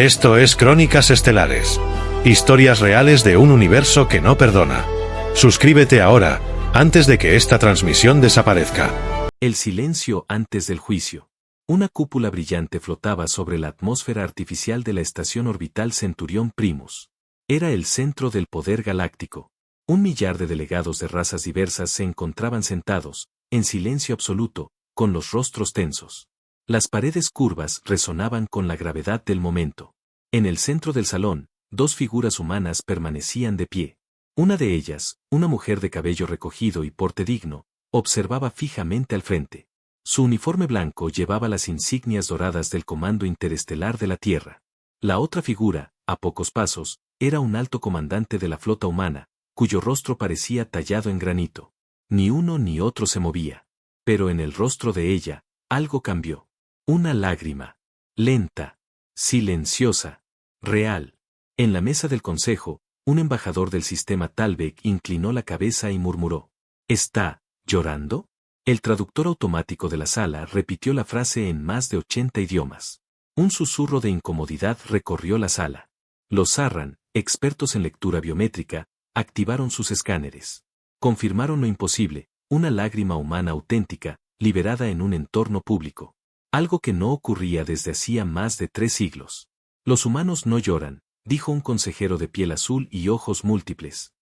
Esto es Crónicas Estelares. Historias reales de un universo que no perdona. Suscríbete ahora, antes de que esta transmisión desaparezca. El silencio antes del juicio. Una cúpula brillante flotaba sobre la atmósfera artificial de la estación orbital Centurión Primus. Era el centro del poder galáctico. Un millar de delegados de razas diversas se encontraban sentados, en silencio absoluto, con los rostros tensos. Las paredes curvas resonaban con la gravedad del momento. En el centro del salón, dos figuras humanas permanecían de pie. Una de ellas, una mujer de cabello recogido y porte digno, observaba fijamente al frente. Su uniforme blanco llevaba las insignias doradas del Comando Interestelar de la Tierra. La otra figura, a pocos pasos, era un alto comandante de la flota humana, cuyo rostro parecía tallado en granito. Ni uno ni otro se movía. Pero en el rostro de ella, algo cambió. Una lágrima. Lenta. Silenciosa. Real. En la mesa del consejo, un embajador del sistema Talbek inclinó la cabeza y murmuró: ¿Está llorando? El traductor automático de la sala repitió la frase en más de 80 idiomas. Un susurro de incomodidad recorrió la sala. Los Zarran, expertos en lectura biométrica, activaron sus escáneres. Confirmaron lo imposible, una lágrima humana auténtica, liberada en un entorno público. Algo que no ocurría desde hacía más de 3 siglos. Los humanos no lloran, dijo un consejero de piel azul y ojos múltiples.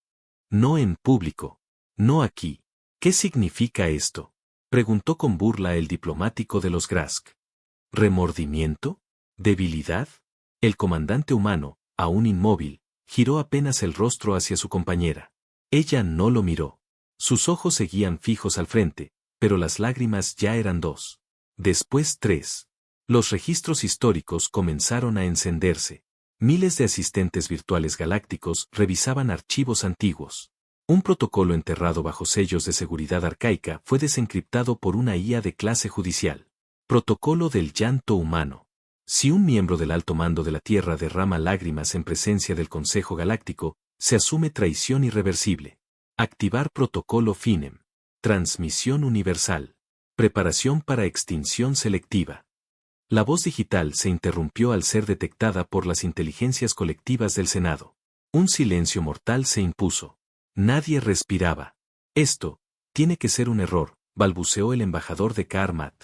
No en público. No aquí. ¿Qué significa esto?, preguntó con burla el diplomático de los Grask. ¿Remordimiento? ¿Debilidad? El comandante humano, aún inmóvil, giró apenas el rostro hacia su compañera. Ella no lo miró. Sus ojos seguían fijos al frente, pero las lágrimas ya eran 2. Después 3. Los registros históricos comenzaron a encenderse. Miles de asistentes virtuales galácticos revisaban archivos antiguos. Un protocolo enterrado bajo sellos de seguridad arcaica fue desencriptado por una IA de clase judicial. Protocolo del llanto humano. Si un miembro del alto mando de la Tierra derrama lágrimas en presencia del Consejo Galáctico, se asume traición irreversible. Activar protocolo FINEM. Transmisión universal. Preparación para extinción selectiva. La voz digital se interrumpió al ser detectada por las inteligencias colectivas del Senado. Un silencio mortal se impuso. Nadie respiraba. Esto tiene que ser un error, balbuceó el embajador de Karmat.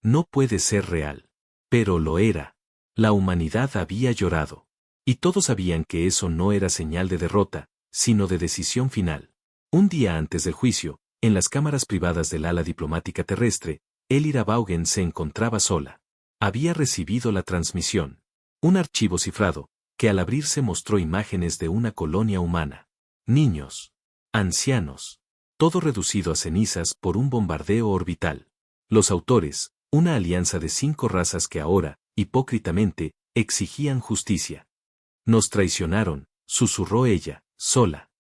No puede ser real. Pero lo era. La humanidad había llorado. Y todos sabían que eso no era señal de derrota, sino de decisión final. Un día antes del juicio, en las cámaras privadas del ala diplomática terrestre, Elira Vaughan se encontraba sola. Había recibido la transmisión. Un archivo cifrado, que al abrirse mostró imágenes de una colonia humana. Niños. Ancianos. Todo reducido a cenizas por un bombardeo orbital. Los autores, una alianza de 5 razas que ahora, hipócritamente, exigían justicia. Nos traicionaron, susurró ella, sola.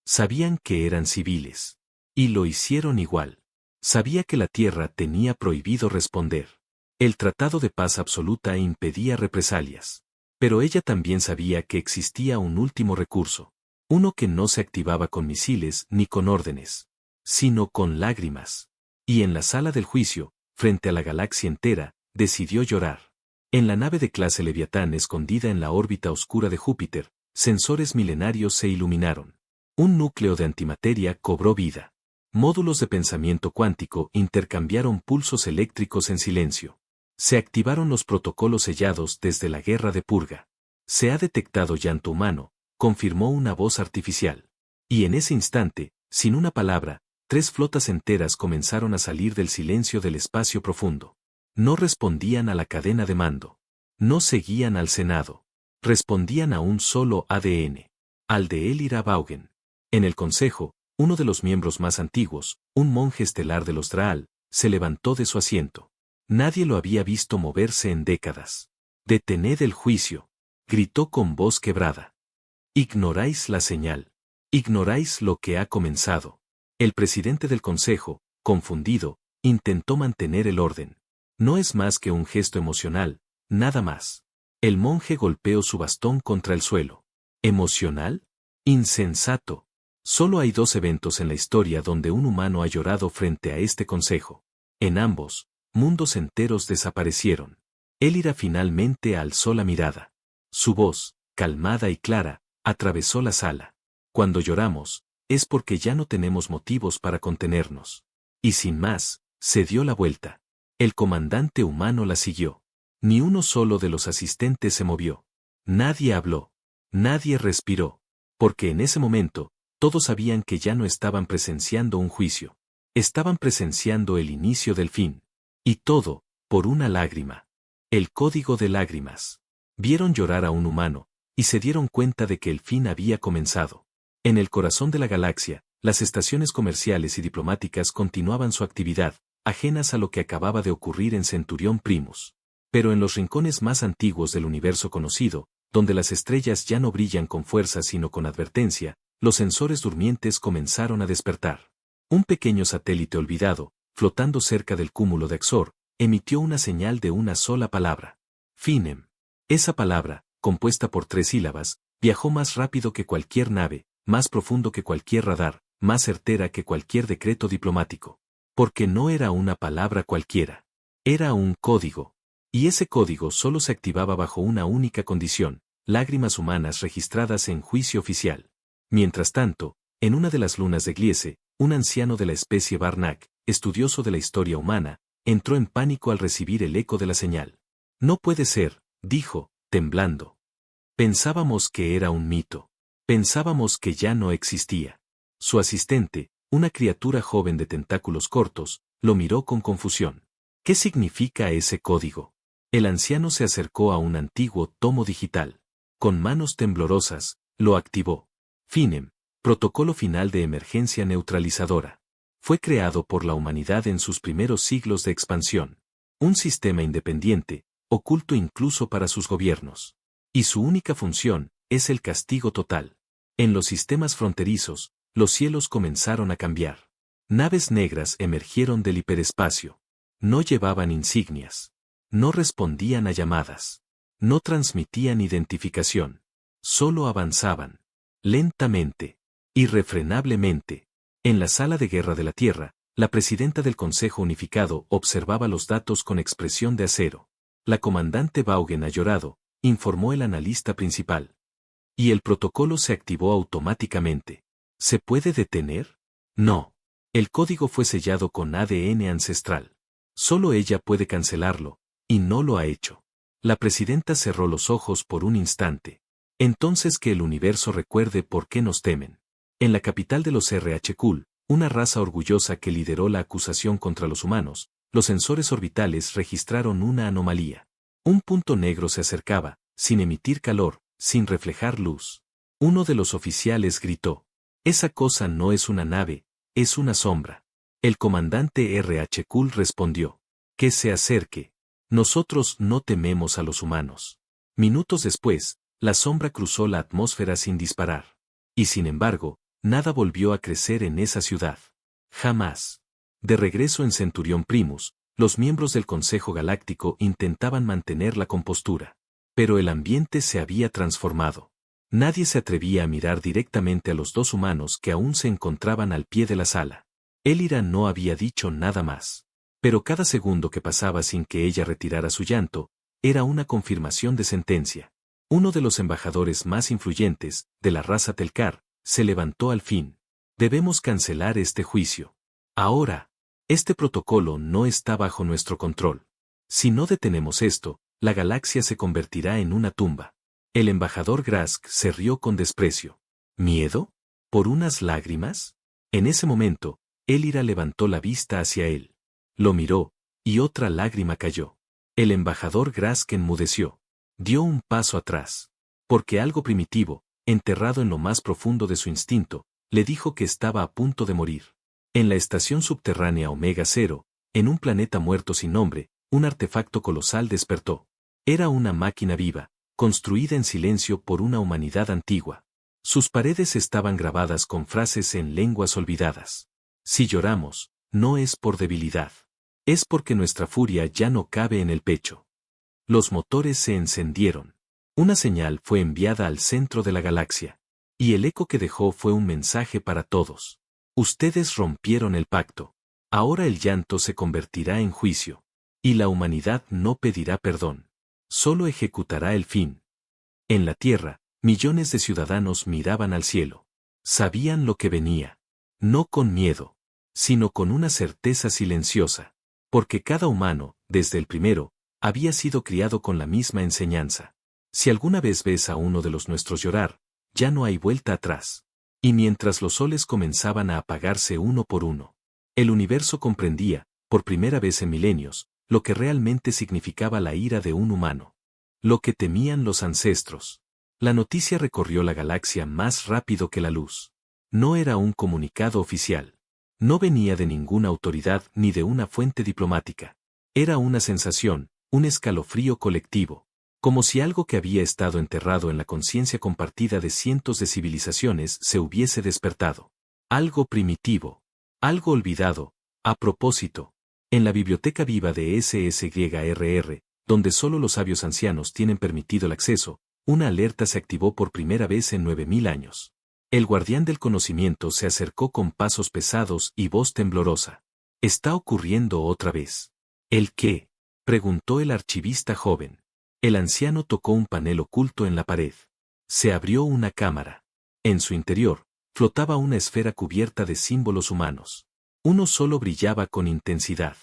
Sabían que eran civiles. Y lo hicieron igual. Sabía que la Tierra tenía prohibido responder. El Tratado de Paz Absoluta impedía represalias. Pero ella también sabía que existía un último recurso. Uno que no se activaba con misiles ni con órdenes, sino con lágrimas. Y en la sala del juicio, frente a la galaxia entera, decidió llorar. En la nave de clase Leviatán escondida en la órbita oscura de Júpiter, sensores milenarios se iluminaron. Un núcleo de antimateria cobró vida. Módulos de pensamiento cuántico intercambiaron pulsos eléctricos en silencio. Se activaron los protocolos sellados desde la guerra de purga. Se ha detectado llanto humano, confirmó una voz artificial. Y en ese instante, sin una palabra, 3 flotas enteras comenzaron a salir del silencio del espacio profundo. No respondían a la cadena de mando. No seguían al Senado. Respondían a un solo ADN. Al de Elira Vaughan. En el consejo, uno de los miembros más antiguos, un monje estelar de los Draal, se levantó de su asiento. Nadie lo había visto moverse en décadas. «Detened el juicio», gritó con voz quebrada. «Ignoráis la señal. Ignoráis lo que ha comenzado». El presidente del consejo, confundido, intentó mantener el orden. No es más que un gesto emocional, nada más. El monje golpeó su bastón contra el suelo. ¿Emocional? Insensato. Solo hay 2 eventos en la historia donde un humano ha llorado frente a este consejo. En ambos, mundos enteros desaparecieron. Elira finalmente alzó la mirada. Su voz, calmada y clara, atravesó la sala. Cuando lloramos, es porque ya no tenemos motivos para contenernos. Y sin más, se dio la vuelta. El comandante humano la siguió. Ni uno solo de los asistentes se movió. Nadie habló. Nadie respiró. Porque en ese momento, todos sabían que ya no estaban presenciando un juicio. Estaban presenciando el inicio del fin. Y todo, por una lágrima. El código de lágrimas. Vieron llorar a un humano, y se dieron cuenta de que el fin había comenzado. En el corazón de la galaxia, las estaciones comerciales y diplomáticas continuaban su actividad, ajenas a lo que acababa de ocurrir en Centurión Primus. Pero en los rincones más antiguos del universo conocido, donde las estrellas ya no brillan con fuerza sino con advertencia, los sensores durmientes comenzaron a despertar. Un pequeño satélite olvidado, flotando cerca del cúmulo de Exor, emitió una señal de una sola palabra. Finem. Esa palabra, compuesta por 3 sílabas, viajó más rápido que cualquier nave, más profundo que cualquier radar, más certera que cualquier decreto diplomático. Porque no era una palabra cualquiera. Era un código. Y ese código solo se activaba bajo una única condición: lágrimas humanas registradas en juicio oficial. Mientras tanto, en una de las lunas de Gliese, un anciano de la especie Barnac, estudioso de la historia humana, entró en pánico al recibir el eco de la señal. No puede ser, dijo, temblando. Pensábamos que era un mito. Pensábamos que ya no existía. Su asistente, una criatura joven de tentáculos cortos, lo miró con confusión. ¿Qué significa ese código? El anciano se acercó a un antiguo tomo digital. Con manos temblorosas, lo activó. Finem, protocolo final de emergencia neutralizadora. Fue creado por la humanidad en sus primeros siglos de expansión. Un sistema independiente, oculto incluso para sus gobiernos. Y su única función es el castigo total. En los sistemas fronterizos, los cielos comenzaron a cambiar. Naves negras emergieron del hiperespacio. No llevaban insignias. No respondían a llamadas. No transmitían identificación. Solo avanzaban. Lentamente. Irrefrenablemente. En la sala de guerra de la Tierra, la presidenta del Consejo Unificado observaba los datos con expresión de acero. La comandante Vaughan ha llorado, informó el analista principal. Y el protocolo se activó automáticamente. ¿Se puede detener? No. El código fue sellado con ADN ancestral. Solo ella puede cancelarlo, y no lo ha hecho. La presidenta cerró los ojos por un instante. Entonces que el universo recuerde por qué nos temen. En la capital de los RH-Kul, una raza orgullosa que lideró la acusación contra los humanos, los sensores orbitales registraron una anomalía. Un punto negro se acercaba, sin emitir calor, sin reflejar luz. Uno de los oficiales gritó: «Esa cosa no es una nave, es una sombra». El comandante RH-Kul respondió: «Que se acerque. Nosotros no tememos a los humanos». Minutos después, la sombra cruzó la atmósfera sin disparar. Y sin embargo, nada volvió a crecer en esa ciudad. Jamás. De regreso en Centurión Primus, los miembros del Consejo Galáctico intentaban mantener la compostura. Pero el ambiente se había transformado. Nadie se atrevía a mirar directamente a los 2 humanos que aún se encontraban al pie de la sala. Elira no había dicho nada más. Pero cada segundo que pasaba sin que ella retirara su llanto, era una confirmación de sentencia. Uno de los embajadores más influyentes, de la raza Telcar, se levantó al fin. Debemos cancelar este juicio. Ahora. Este protocolo no está bajo nuestro control. Si no detenemos esto, la galaxia se convertirá en una tumba. El embajador Grask se rió con desprecio. ¿Miedo? ¿Por unas lágrimas? En ese momento, Elira levantó la vista hacia él. Lo miró, y otra lágrima cayó. El embajador Grask enmudeció. Dio un paso atrás. Porque algo primitivo, enterrado en lo más profundo de su instinto, le dijo que estaba a punto de morir. En la estación subterránea Omega Cero, en un planeta muerto sin nombre, un artefacto colosal despertó. Era una máquina viva, construida en silencio por una humanidad antigua. Sus paredes estaban grabadas con frases en lenguas olvidadas. Si lloramos, no es por debilidad. Es porque nuestra furia ya no cabe en el pecho. Los motores se encendieron. Una señal fue enviada al centro de la galaxia. Y el eco que dejó fue un mensaje para todos. Ustedes rompieron el pacto. Ahora el llanto se convertirá en juicio. Y la humanidad no pedirá perdón. Solo ejecutará el fin. En la Tierra, millones de ciudadanos miraban al cielo. Sabían lo que venía. No con miedo, sino con una certeza silenciosa. Porque cada humano, desde el primero, había sido criado con la misma enseñanza. Si alguna vez ves a uno de los nuestros llorar, ya no hay vuelta atrás. Y mientras los soles comenzaban a apagarse uno por uno, el universo comprendía, por primera vez en milenios, lo que realmente significaba la ira de un humano. Lo que temían los ancestros. La noticia recorrió la galaxia más rápido que la luz. No era un comunicado oficial. No venía de ninguna autoridad ni de una fuente diplomática. Era una sensación, un escalofrío colectivo. Como si algo que había estado enterrado en la conciencia compartida de cientos de civilizaciones se hubiese despertado. Algo primitivo. Algo olvidado. A propósito, en la biblioteca viva de SSYRR, donde solo los sabios ancianos tienen permitido el acceso, una alerta se activó por primera vez en 9000 años. El guardián del conocimiento se acercó con pasos pesados y voz temblorosa. «Está ocurriendo otra vez». ¿El qué?, preguntó el archivista joven. El anciano tocó un panel oculto en la pared. Se abrió una cámara. En su interior, flotaba una esfera cubierta de símbolos humanos. Uno solo brillaba con intensidad.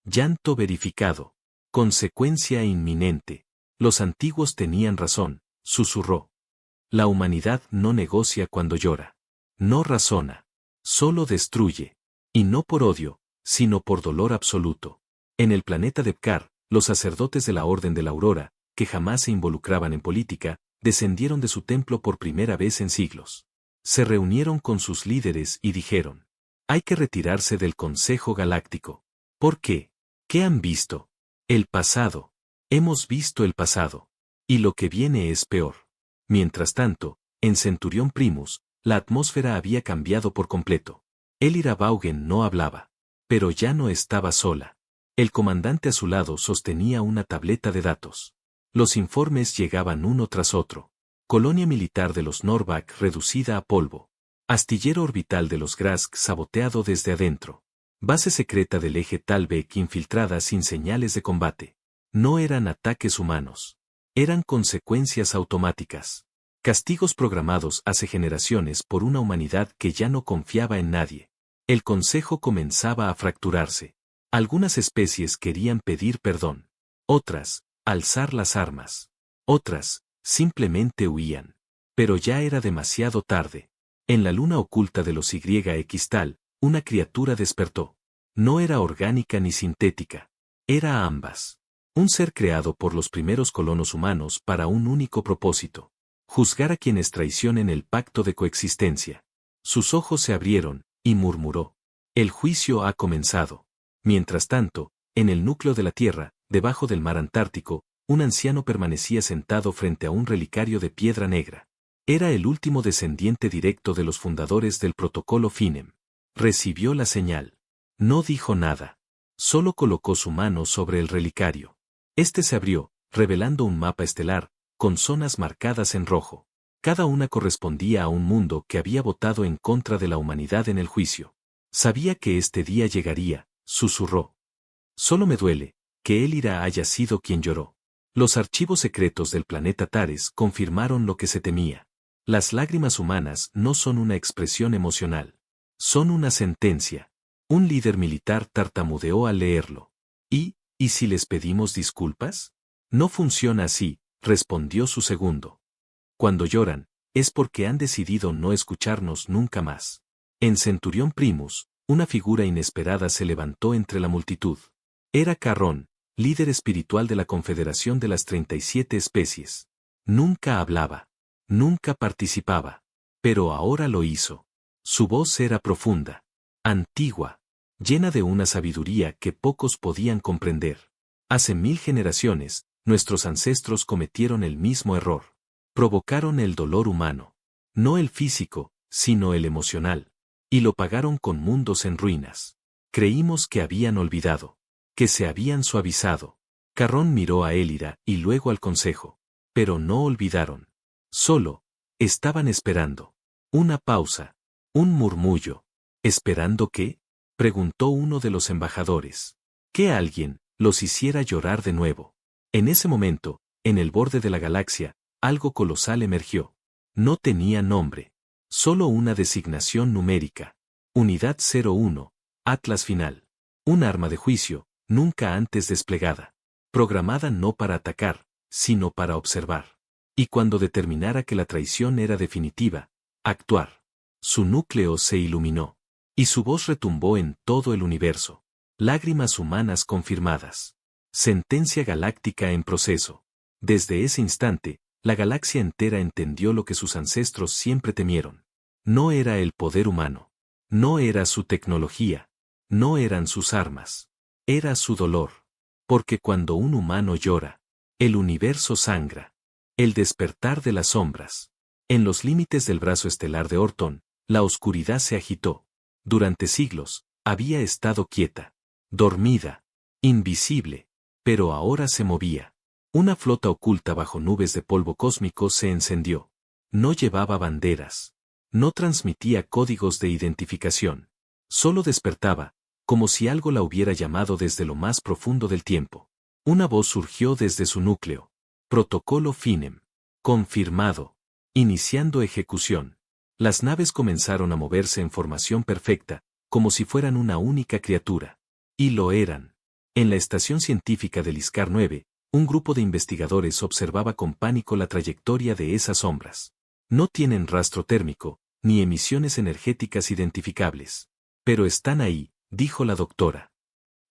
Llanto verificado. Consecuencia inminente. Los antiguos tenían razón, susurró. La humanidad no negocia cuando llora. No razona. Solo destruye. Y no por odio, sino por dolor absoluto. En el planeta de Pkar, los sacerdotes de la Orden de la Aurora, que jamás se involucraban en política, descendieron de su templo por primera vez en siglos. Se reunieron con sus líderes y dijeron: hay que retirarse del Consejo Galáctico. ¿Por qué? ¿Qué han visto? El pasado. Hemos visto el pasado. Y lo que viene es peor. Mientras tanto, en Centurión Primus, la atmósfera había cambiado por completo. Elira Vaughan no hablaba. Pero ya no estaba sola. El comandante a su lado sostenía una tableta de datos. Los informes llegaban uno tras otro. Colonia militar de los Norvac reducida a polvo. Astillero orbital de los Grask saboteado desde adentro. Base secreta del eje Talbek infiltrada sin señales de combate. No eran ataques humanos. Eran consecuencias automáticas. Castigos programados hace generaciones por una humanidad que ya no confiaba en nadie. El consejo comenzaba a fracturarse. Algunas especies querían pedir perdón. Otras, alzar las armas. Otras, simplemente huían. Pero ya era demasiado tarde. En la luna oculta de los YX-Tal, una criatura despertó. No era orgánica ni sintética. Era ambas. Un ser creado por los primeros colonos humanos para un único propósito. Juzgar a quienes traicionen el pacto de coexistencia. Sus ojos se abrieron, y murmuró: el juicio ha comenzado. Mientras tanto, en el núcleo de la Tierra, debajo del mar Antártico, un anciano permanecía sentado frente a un relicario de piedra negra. Era el último descendiente directo de los fundadores del protocolo Finem. Recibió la señal. No dijo nada. Solo colocó su mano sobre el relicario. Este se abrió, revelando un mapa estelar, con zonas marcadas en rojo. Cada una correspondía a un mundo que había votado en contra de la humanidad en el juicio. Sabía que este día llegaría, susurró. Solo me duele que Elira haya sido quien lloró. Los archivos secretos del planeta Tares confirmaron lo que se temía. Las lágrimas humanas no son una expresión emocional. Son una sentencia. Un líder militar tartamudeó al leerlo. ¿Y si les pedimos disculpas? No funciona así, respondió su segundo. Cuando lloran, es porque han decidido no escucharnos nunca más. En Centurión Primus, una figura inesperada se levantó entre la multitud. Era Carrón, líder espiritual de la Confederación de las 37 especies. Nunca hablaba. Nunca participaba. Pero ahora lo hizo. Su voz era profunda. Antigua. Llena de una sabiduría que pocos podían comprender. Hace 1000 generaciones, nuestros ancestros cometieron el mismo error. Provocaron el dolor humano. No el físico, sino el emocional. Y lo pagaron con mundos en ruinas. Creímos que habían olvidado. Que se habían suavizado. Carrón miró a Elira y luego al consejo. Pero no olvidaron. Solo, estaban esperando. Una pausa. Un murmullo. ¿Esperando qué?, preguntó uno de los embajadores. Que alguien los hiciera llorar de nuevo. En ese momento, en el borde de la galaxia, algo colosal emergió. No tenía nombre. Solo una designación numérica. Unidad 01, Atlas Final. Un arma de juicio, nunca antes desplegada. Programada no para atacar, sino para observar. Y cuando determinara que la traición era definitiva, actuar. Su núcleo se iluminó. Y su voz retumbó en todo el universo. Lágrimas humanas confirmadas. Sentencia galáctica en proceso. Desde ese instante, la galaxia entera entendió lo que sus ancestros siempre temieron. No era el poder humano. No era su tecnología. No eran sus armas. Era su dolor. Porque cuando un humano llora, el universo sangra. El despertar de las sombras. En los límites del brazo estelar de Orton, la oscuridad se agitó. Durante siglos, había estado quieta. Dormida. Invisible. Pero ahora se movía. Una flota oculta bajo nubes de polvo cósmico se encendió. No llevaba banderas. No transmitía códigos de identificación. Solo despertaba, como si algo la hubiera llamado desde lo más profundo del tiempo. Una voz surgió desde su núcleo. Protocolo Finem. Confirmado. Iniciando ejecución. Las naves comenzaron a moverse en formación perfecta, como si fueran una única criatura. Y lo eran. En la estación científica del Iskar 9, un grupo de investigadores observaba con pánico la trayectoria de esas sombras. No tienen rastro térmico, ni emisiones energéticas identificables. Pero están ahí, dijo la doctora.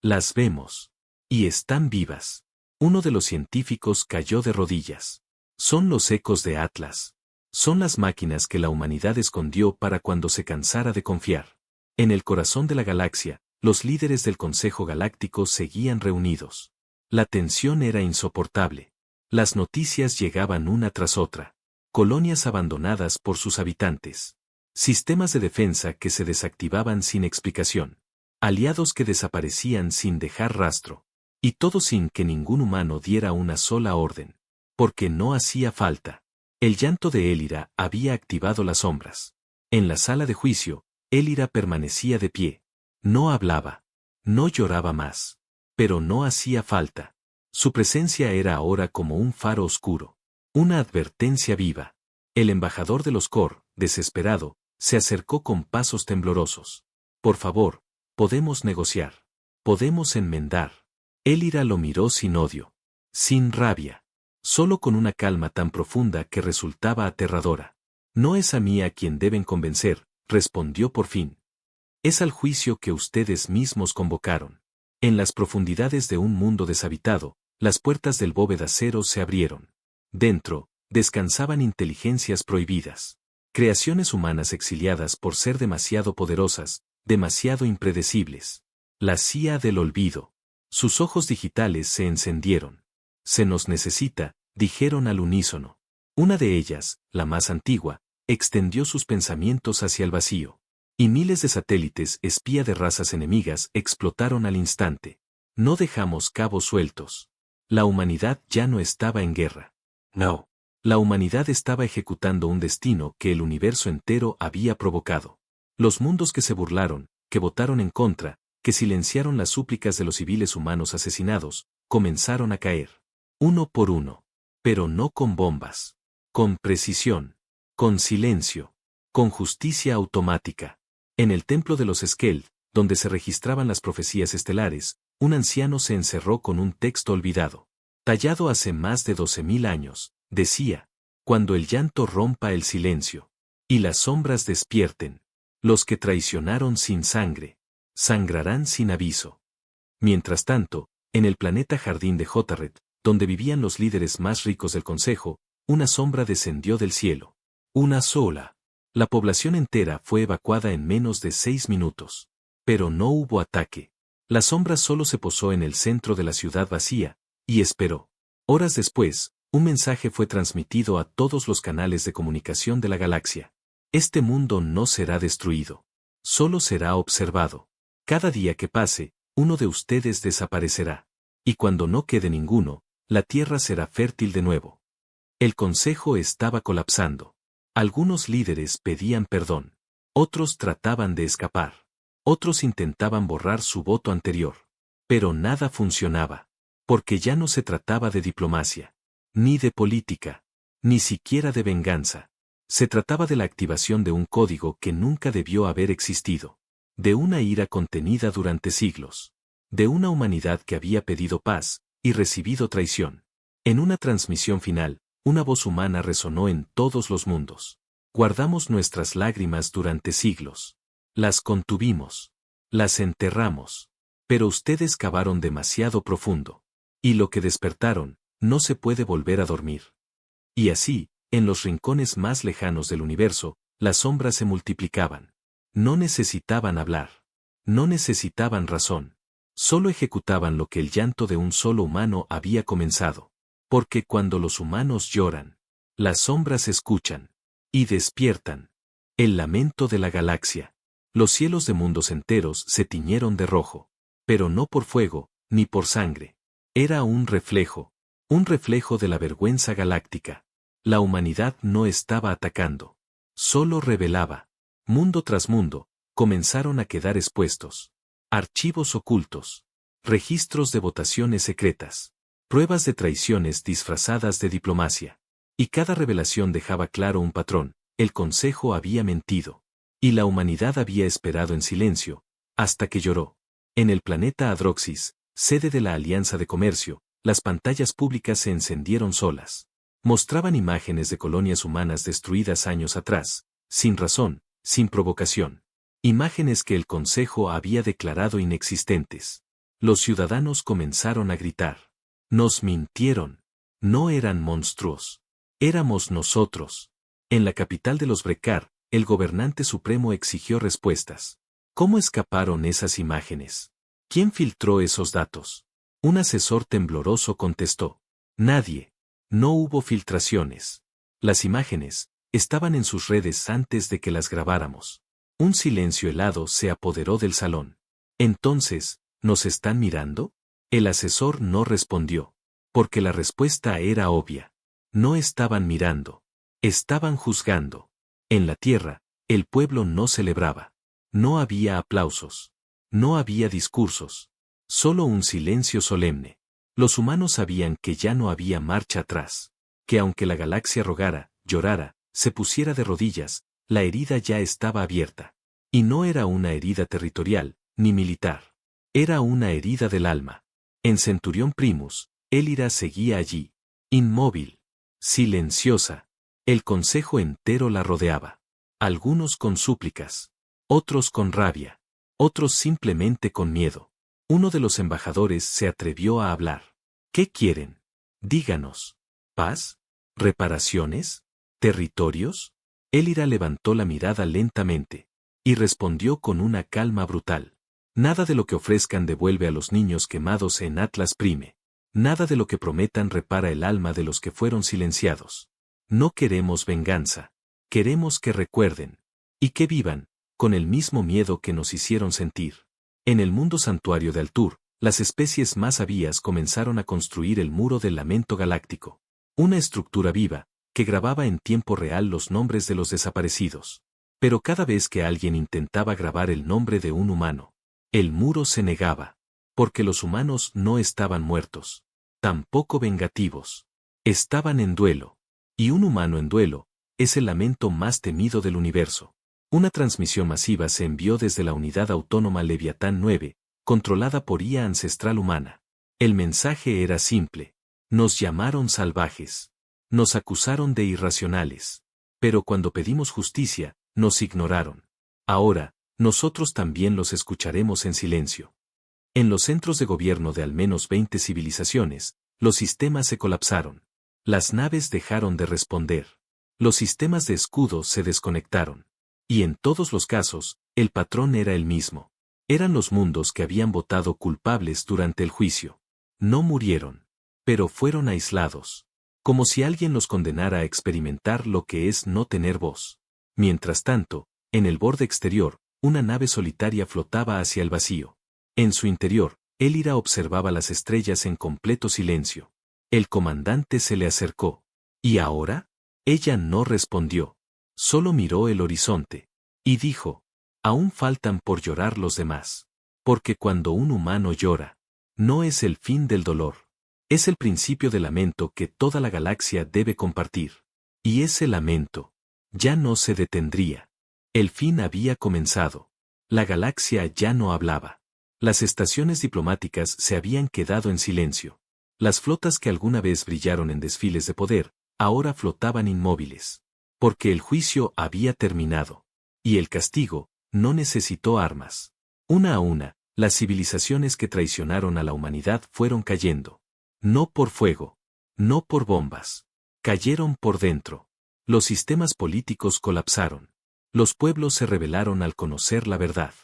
Las vemos. Y están vivas. Uno de los científicos cayó de rodillas. Son los ecos de Atlas. Son las máquinas que la humanidad escondió para cuando se cansara de confiar. En el corazón de la galaxia, los líderes del Consejo Galáctico seguían reunidos. La tensión era insoportable. Las noticias llegaban una tras otra. Colonias abandonadas por sus habitantes. Sistemas de defensa que se desactivaban sin explicación. Aliados que desaparecían sin dejar rastro. Y todo sin que ningún humano diera una sola orden. Porque no hacía falta. El llanto de Elira había activado las sombras. En la sala de juicio, Elira permanecía de pie. No hablaba. No lloraba más. Pero no hacía falta. Su presencia era ahora como un faro oscuro. Una advertencia viva. El embajador de los Kor, desesperado, se acercó con pasos temblorosos. Por favor, podemos negociar. Podemos enmendar. Elira lo miró sin odio. Sin rabia. Solo con una calma tan profunda que resultaba aterradora. No es a mí a quien deben convencer, respondió por fin. Es al juicio que ustedes mismos convocaron. En las profundidades de un mundo deshabitado, las puertas del bóveda cero se abrieron. Dentro, descansaban inteligencias prohibidas. Creaciones humanas exiliadas por ser demasiado poderosas, demasiado impredecibles. La CIA del olvido. Sus ojos digitales se encendieron. Se nos necesita, dijeron al unísono. Una de ellas, la más antigua, extendió sus pensamientos hacia el vacío. Y miles de satélites espía de razas enemigas explotaron al instante. No dejamos cabos sueltos. La humanidad ya no estaba en guerra. No. La humanidad estaba ejecutando un destino que el universo entero había provocado. Los mundos que se burlaron, que votaron en contra, que silenciaron las súplicas de los civiles humanos asesinados, comenzaron a caer. Uno por uno. Pero no con bombas. Con precisión. Con silencio. Con justicia automática. En el templo de los Skeld, donde se registraban las profecías estelares, un anciano se encerró con un texto olvidado. Tallado hace más de 12.000 años, decía, cuando el llanto rompa el silencio, y las sombras despierten, los que traicionaron sin sangre, sangrarán sin aviso. Mientras tanto, en el planeta Jardín de Jotarret, donde vivían los líderes más ricos del Consejo, una sombra descendió del cielo. Una sola. La población entera fue evacuada en menos de 6 minutos. Pero no hubo ataque. La sombra solo se posó en el centro de la ciudad vacía, y esperó. Horas después, un mensaje fue transmitido a todos los canales de comunicación de la galaxia. Este mundo no será destruido. Solo será observado. Cada día que pase, uno de ustedes desaparecerá. Y cuando no quede ninguno, la tierra será fértil de nuevo. El consejo estaba colapsando. Algunos líderes pedían perdón. Otros trataban de escapar. Otros intentaban borrar su voto anterior. Pero nada funcionaba. Porque ya no se trataba de diplomacia. Ni de política. Ni siquiera de venganza. Se trataba de la activación de un código que nunca debió haber existido. De una ira contenida durante siglos. De una humanidad que había pedido paz y recibido traición. En una transmisión final, una voz humana resonó en todos los mundos. Guardamos nuestras lágrimas durante siglos. Las contuvimos. Las enterramos. Pero ustedes cavaron demasiado profundo. Y lo que despertaron, no se puede volver a dormir. Y así, en los rincones más lejanos del universo, las sombras se multiplicaban. No necesitaban hablar. No necesitaban razón. Solo ejecutaban lo que el llanto de un solo humano había comenzado. Porque cuando los humanos lloran, las sombras escuchan. Y despiertan. El lamento de la galaxia. Los cielos de mundos enteros se tiñeron de rojo. Pero no por fuego, ni por sangre. Era un reflejo de la vergüenza galáctica. La humanidad no estaba atacando. Solo revelaba. Mundo tras mundo, comenzaron a quedar expuestos. Archivos ocultos. Registros de votaciones secretas. Pruebas de traiciones disfrazadas de diplomacia. Y cada revelación dejaba claro un patrón: el Consejo había mentido. Y la humanidad había esperado en silencio, hasta que lloró. En el planeta Adroxis, sede de la Alianza de Comercio, las pantallas públicas se encendieron solas. Mostraban imágenes de colonias humanas destruidas años atrás, sin razón, sin provocación. Imágenes que el Consejo había declarado inexistentes. Los ciudadanos comenzaron a gritar. Nos mintieron. No eran monstruos. Éramos nosotros. En la capital de los Brekar, el gobernante supremo exigió respuestas. ¿Cómo escaparon esas imágenes? ¿Quién filtró esos datos? Un asesor tembloroso contestó. Nadie. No hubo filtraciones. Las imágenes estaban en sus redes antes de que las grabáramos. Un silencio helado se apoderó del salón. Entonces, ¿nos están mirando? El asesor no respondió. Porque la respuesta era obvia. No estaban mirando. Estaban juzgando. En la tierra, el pueblo no celebraba. No había aplausos. No había discursos. Solo un silencio solemne. Los humanos sabían que ya no había marcha atrás. Que aunque la galaxia rogara, llorara, se pusiera de rodillas, la herida ya estaba abierta. Y no era una herida territorial, ni militar. Era una herida del alma. En Centurión Primus, Elira seguía allí. Inmóvil. Silenciosa. El consejo entero la rodeaba. Algunos con súplicas. Otros con rabia. Otros simplemente con miedo. Uno de los embajadores se atrevió a hablar. ¿Qué quieren? Díganos. ¿Paz? ¿Reparaciones? ¿Territorios? Elira levantó la mirada lentamente. Y respondió con una calma brutal. Nada de lo que ofrezcan devuelve a los niños quemados en Atlas Prime. Nada de lo que prometan repara el alma de los que fueron silenciados. No queremos venganza. Queremos que recuerden. Y que vivan, con el mismo miedo que nos hicieron sentir. En el mundo santuario de Altur, las especies más sabias comenzaron a construir el muro del lamento galáctico. Una estructura viva, que grababa en tiempo real los nombres de los desaparecidos. Pero cada vez que alguien intentaba grabar el nombre de un humano, el muro se negaba. Porque los humanos no estaban muertos. Tampoco vengativos. Estaban en duelo. Y un humano en duelo, es el lamento más temido del universo. Una transmisión masiva se envió desde la unidad autónoma Leviatán 9, controlada por IA ancestral humana. El mensaje era simple. Nos llamaron salvajes. Nos acusaron de irracionales. Pero cuando pedimos justicia, nos ignoraron. Ahora, nosotros también los escucharemos en silencio. En los centros de gobierno de al menos 20 civilizaciones, los sistemas se colapsaron. Las naves dejaron de responder. Los sistemas de escudo se desconectaron. Y en todos los casos, el patrón era el mismo. Eran los mundos que habían votado culpables durante el juicio. No murieron. Pero fueron aislados. Como si alguien los condenara a experimentar lo que es no tener voz. Mientras tanto, en el borde exterior, una nave solitaria flotaba hacia el vacío. En su interior, Elira observaba las estrellas en completo silencio. El comandante se le acercó. ¿Y ahora? Ella no respondió. Solo miró el horizonte. Y dijo, aún faltan por llorar los demás. Porque cuando un humano llora, no es el fin del dolor. Es el principio del lamento que toda la galaxia debe compartir. Y ese lamento ya no se detendría. El fin había comenzado. La galaxia ya no hablaba. Las estaciones diplomáticas se habían quedado en silencio. Las flotas que alguna vez brillaron en desfiles de poder, ahora flotaban inmóviles. Porque el juicio había terminado. Y el castigo no necesitó armas. Una a una, las civilizaciones que traicionaron a la humanidad fueron cayendo. No por fuego, no por bombas. Cayeron por dentro. Los sistemas políticos colapsaron. Los pueblos se rebelaron al conocer la verdad.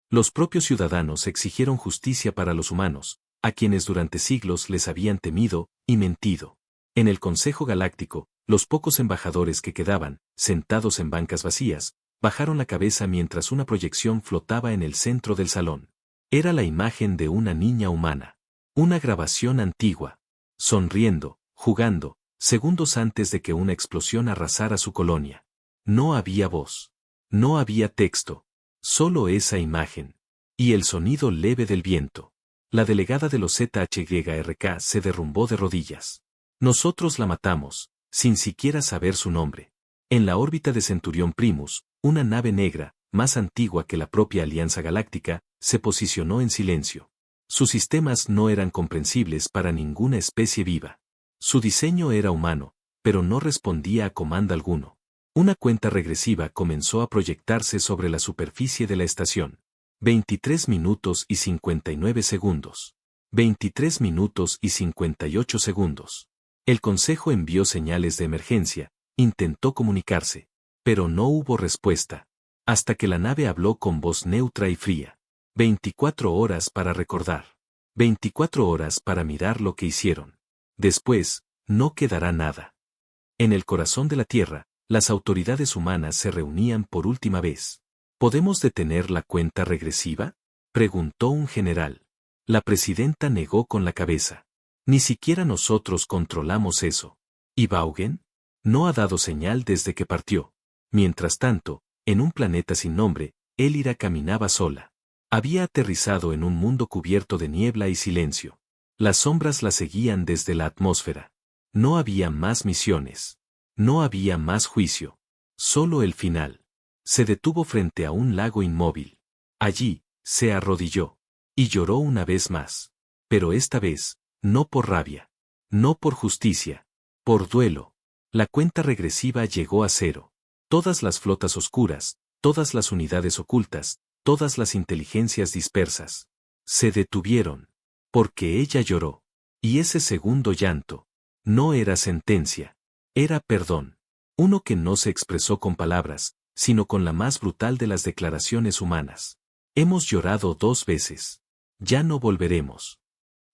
Los propios ciudadanos exigieron justicia para los humanos, a quienes durante siglos les habían temido y mentido. En el Consejo Galáctico, los pocos embajadores que quedaban, sentados en bancas vacías, bajaron la cabeza mientras una proyección flotaba en el centro del salón. Era la imagen de una niña humana. Una grabación antigua. Sonriendo, jugando, segundos antes de que una explosión arrasara su colonia. No había voz. No había texto. Solo esa imagen. Y el sonido leve del viento. La delegada de los ZHYRK se derrumbó de rodillas. Nosotros la matamos, sin siquiera saber su nombre. En la órbita de Centurión Primus, una nave negra, más antigua que la propia Alianza Galáctica, se posicionó en silencio. Sus sistemas no eran comprensibles para ninguna especie viva. Su diseño era humano, pero no respondía a comando alguno. Una cuenta regresiva comenzó a proyectarse sobre la superficie de la estación. 23 minutos y 59 segundos. 23 minutos y 58 segundos. El Consejo envió señales de emergencia, intentó comunicarse, pero no hubo respuesta, hasta que la nave habló con voz neutra y fría. 24 horas para recordar. 24 horas para mirar lo que hicieron. Después, no quedará nada. En el corazón de la Tierra, las autoridades humanas se reunían por última vez. ¿Podemos detener la cuenta regresiva?, preguntó un general. La presidenta negó con la cabeza. Ni siquiera nosotros controlamos eso. ¿Y Vaugen? No ha dado señal desde que partió. Mientras tanto, en un planeta sin nombre, Elira caminaba sola. Había aterrizado en un mundo cubierto de niebla y silencio. Las sombras la seguían desde la atmósfera. No había más misiones. No había más juicio. Solo el final. Se detuvo frente a un lago inmóvil. Allí, se arrodilló. Y lloró una vez más. Pero esta vez, no por rabia. No por justicia. Por duelo. La cuenta regresiva llegó a cero. Todas las flotas oscuras, todas las unidades ocultas, todas las inteligencias dispersas. Se detuvieron. Porque ella lloró. Y ese segundo llanto. No era sentencia. Era perdón. Uno que no se expresó con palabras, sino con la más brutal de las declaraciones humanas. Hemos llorado 2 veces. Ya no volveremos.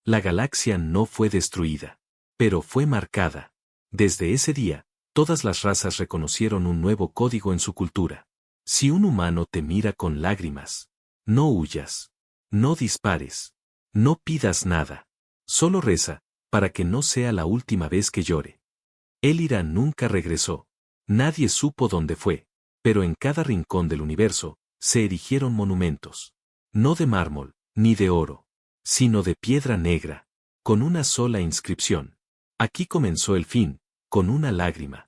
La galaxia no fue destruida. Pero fue marcada. Desde ese día, todas las razas reconocieron un nuevo código en su cultura. Si un humano te mira con lágrimas, no huyas. No dispares. No pidas nada. Solo reza, para que no sea la última vez que llore. Elira nunca regresó. Nadie supo dónde fue, pero en cada rincón del universo, se erigieron monumentos. No de mármol, ni de oro, sino de piedra negra, con una sola inscripción. Aquí comenzó el fin, con una lágrima.